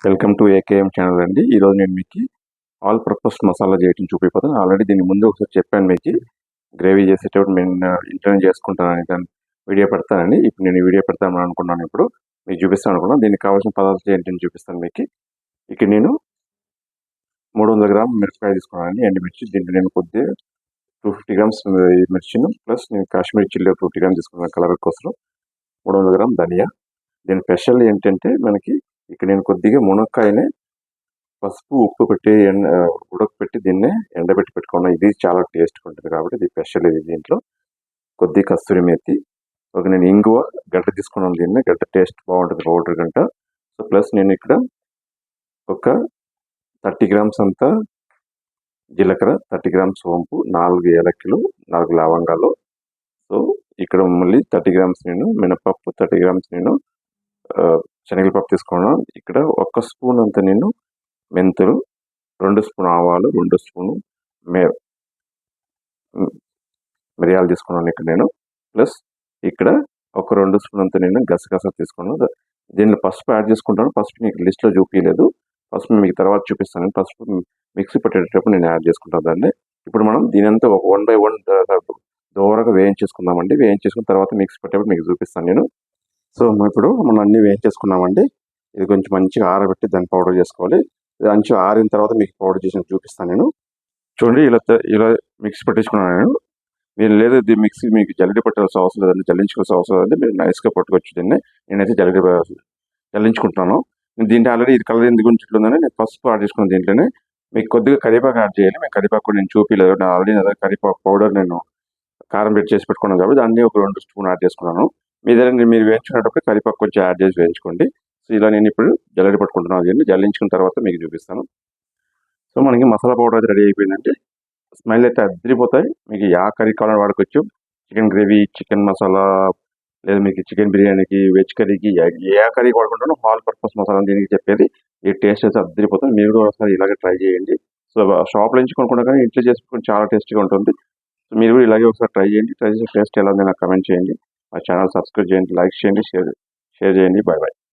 Welcome to AKM channel అండి. ఈరోజు నేను మీకు ఆల్ పర్పస్ మసాలా చేయటం చూపిపోతాను. ఆల్రెడీ దీని ముందు ఒకసారి చెప్పాను మీకు గ్రేవీ చేసేటప్పుడు నేను ఇంట్లోనే చేసుకుంటానని దాన్ని వీడియో పెడతానండి. ఇప్పుడు నేను వీడియో పెడతాను అనుకున్నాను. ఇప్పుడు మీకు చూపిస్తాను అనుకున్నాను. దీనికి కావాల్సిన పదార్థాలు ఏంటని చూపిస్తాను మీకు. ఇక నేను 300 గ్రాముల మిరపకాయ తీసుకున్నానండి, ఎండుమిర్చి. దీంట్లో నేను కొద్దిగా 250 గ్రామ్స్ మిర్చిను ప్లస్ నేను కాశ్మీరీ చిల్లీ 50 గ్రామ్స్ తీసుకున్నాను కలర్ కోసం. 300 గ్రామ్ ధనియా. దీని స్పెషల్ ఏంటంటే మనకి ఇక్కడ నేను కొద్దిగా మునక్కాయని పసుపు ఉప్పు పెట్టి ఉడకపెట్టి దీన్ని ఎండబెట్టి పెట్టుకున్నాను. ఇది చాలా టేస్ట్గా ఉంటుంది కాబట్టి ఇది స్పెషల్. ఇది దీంట్లో కొద్దిగా కస్తూరి మేతి, ఒక నేను ఇంగువ గడ్డ తీసుకున్నాను. దీన్ని గడ్డ టేస్ట్ బాగుంటుంది పౌడర్ గంట. సో ప్లస్ నేను ఇక్కడ ఒక 30 గ్రామ్స్ అంతా జీలకర్ర, 30 గ్రామ్స్ సోంపు, 4 ఏలక్కులు, 4 లవంగాలు. సో ఇక్కడ మళ్ళీ 30 గ్రామ్స్ నేను మినపప్పు, 30 గ్రామ్స్ నేను శనగపప్పు తీసుకున్నాను. ఇక్కడ 1 స్పూన్ అంత నేను మెంతులు, 2 స్పూన్ ఆవాలు, 2 స్పూను మిరియాలు తీసుకున్నాను ఇక్కడ నేను. ప్లస్ ఇక్కడ ఒక 2 స్పూన్ అంత నేను గసగసా తీసుకున్నాను. దీనిలో పసుపు యాడ్ చేసుకుంటాను. పసుపు మీకు లిస్ట్లో చూపించలేదు. పసుపు మీకు తర్వాత చూపిస్తాను. పసుపు మిక్సీ పట్టేటప్పుడు నేను యాడ్ చేసుకుంటాను దాన్ని. ఇప్పుడు మనం దీని అంతా ఒక 1 బై 1 దూరంగా వేయించేసుకుందామండి. వేయించేసుకున్న తర్వాత మిక్సీ పట్టేటప్పుడు మీకు చూపిస్తాను నేను. సో ఇప్పుడు మనం అన్నీ వేయించేసుకున్నామండి. ఇది కొంచెం మంచిగా ఆరబెట్టి దాన్ని పౌడర్ చేసుకోవాలి. ఇది మంచిగా ఆరిన తర్వాత మీకు పౌడర్ చేసి చూపిస్తాను నేను. చూడండి, ఇలా మిక్సీ పట్టించుకున్నాను నేను. మీరు లేదు ఇది మిక్సీ మీకు జల్లెడ పట్టాల్సిన అవసరం లేదండి, జల్లించుకోవాల్సిన అవసరం లేదండి. మీరు నైస్గా పట్టుకోవచ్చు దీన్ని. నేనైతే జల్లించుకుంటున్నాను. నేను దీంట్లో ఆల్రెడీ ఇది కలర్ ఎందుకు ఉంటుందని నేను పసుపు యాడ్ చేసుకున్నాను. దీంట్లోనే మీకు కొద్దిగా కరివేపాకు యాడ్ చేయాలి. మీకు కరివేపాకు కూడా నేను చూపించలేదు. నేను ఆల్రెడీ కరివేపాకు పౌడర్ నేను కారం పెట్టి చేసి పెట్టుకున్నాను కాబట్టి దాన్ని ఒక 2 స్పూన్ యాడ్ చేసుకున్నాను. మీ దగ్గర మీరు వేయించుకునేటప్పుడు కరివేపాకు కొంచెం యాడ్ చేసి వేయించుకోండి. సో ఇలా నేను ఇప్పుడు జల్లెడ పట్టుకుంటున్నాను. దీన్ని జల్లించుకున్న తర్వాత మీకు చూపిస్తాను. సో మనకి మసాలా పౌడర్ అయితే రెడీ అయిపోయిందంటే స్మెల్ అయితే అద్దరిపోతాయి. మీకు యా కర్రీ కావాలని వాడుకోవచ్చు. చికెన్ గ్రేవీ, చికెన్ మసాలా, లేదా మీకు చికెన్ బిర్యానీకి, వెజ్ కర్రీకి ఏ కర్రీకి వాడుకుంటానో ఆల్ పర్పస్ మసాలా దీనికి చెప్పేది. ఈ టేస్ట్ అయితే అద్దరిపోతుంది. మీరు కూడా ఒకసారి ఇలాగే ట్రై చేయండి. సో షాప్లో నుంచి కొనుక్కున్నా కానీ ఇంట్లో చేసుకుని చాలా టేస్టీగా ఉంటుంది. సో మీరు కూడా ఇలాగే ఒకసారి ట్రై చేయండి. ట్రై చేసే టేస్ట్ ఎలా ఉందో నాకు కమెంట్ చేయండి. మా ఛానల్ సబ్స్క్రైబ్ చేయండి, లైక్ చేయండి, షేర్ చేయండి. Bye bye.